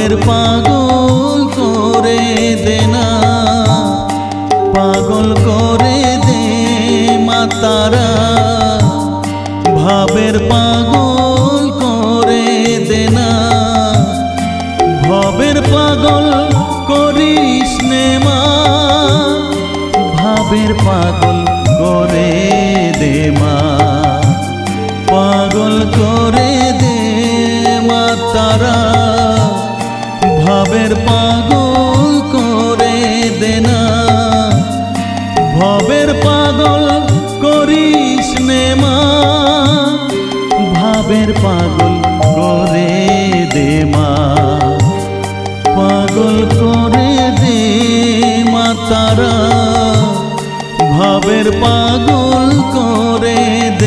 ভাবের পাগল করে দে না, পাগল করে দে মা তারা, ভাবের পাগল করে দে না, ভবের পাগল করিস নে মা, ভাবের পাগল করে দে মা, পাগল করে দে মা তারা, ভাবের পাগল করে দে না, ভবের পাগল করিস নে মা, ভাবের পাগল করে দে মা, পাগল করে দে মা তারা, ভাবের পাগল করে দে।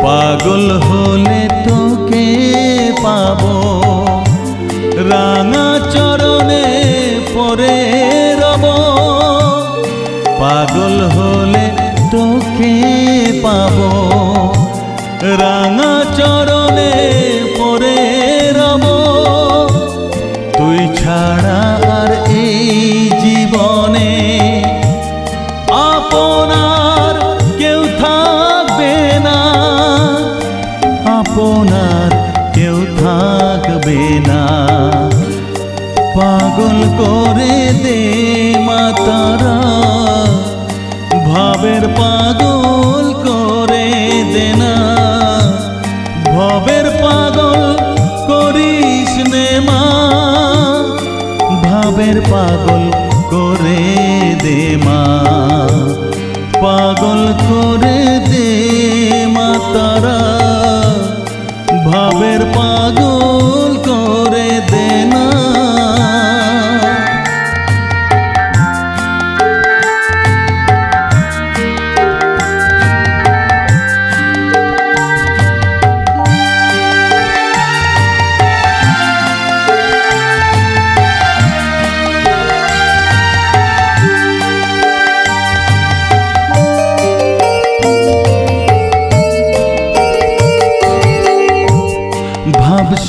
পাগল হলে তোকে পাবো, রাঙা চরণে পরে রব, পাগল হলে তোকে পাবো, রাঙা চরণে পরে রব, তুই ছাড়া আর এই জীবনে আপনার কেউ থাকবে না, আপনার কেউ থাকবে না, পাগল করে দে মা তারা, ভাবের পাগল করে দে না, ভবের পাগল করিস নে মা, ভাবের পাগল করে দে মা, পাগল করে দে মা তারা, ভাবের পাগল করে দে না।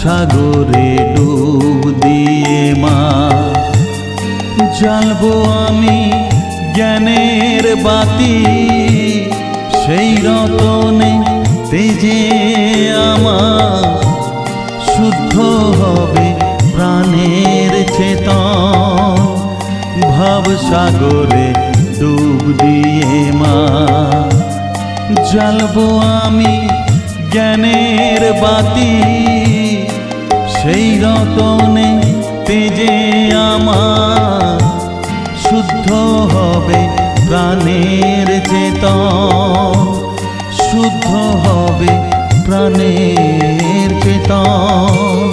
সাগরে ডুব দিয়ে মা জ্বালবো আমি জ্ঞানের বাতি, সেই রতনে তেজে আমার শুদ্ধ হবে প্রাণের চেতন, ভাব সাগরে ডুব দিয়ে মা জ্বালবো আমি জ্ঞানের বাতি, সেই রতনে তেজে আমার শুদ্ধ হবে প্রাণের চেতন, শুদ্ধ হবে প্রাণের চেতন,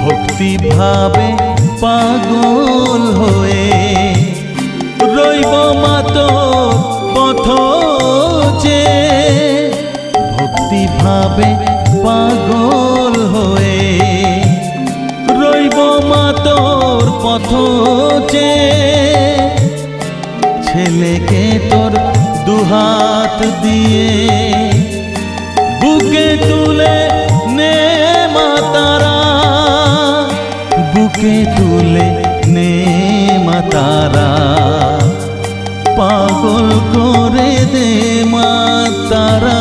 ভক্তি ভাবে পাগল হয়ে রইব মা তোর পথ চেয়ে, ভক্তি ভাবে পাগল হয়ে রইব মা তোর পথ চেয়ে, ছেলেকে তোর দুহাত দিয়ে বুকে তুলে নে মা তারা, বুকে তুলে নে মা তারা, পাগল করে দে মা তারা,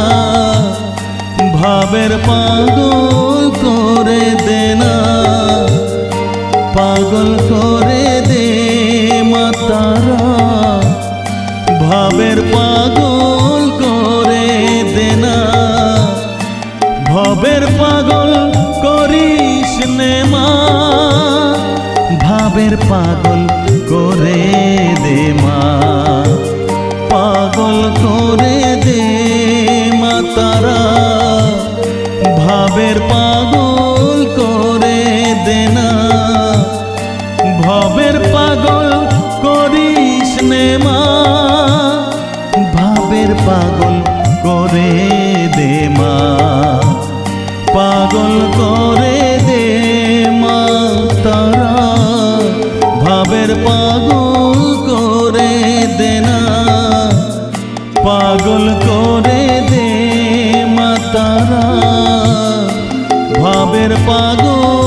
ভাবের পাগল করে দে না, পাগল করে দে মা তারা, ভাবের পাগল করে দে না, ভবের পাগল করিস নে মা, ভাবের পাগল করে দে মা, পাগল করে দে মা তারা, ভাবের পাগল করে দে না, ভবের পাগল করিস নে মা, ভাবের পাগল করে করে দে মা, পাগল করে দে মা তারা, ভাবের পাগল করে দে না, পাগল করে দে মা তারা, ভাবের পাগল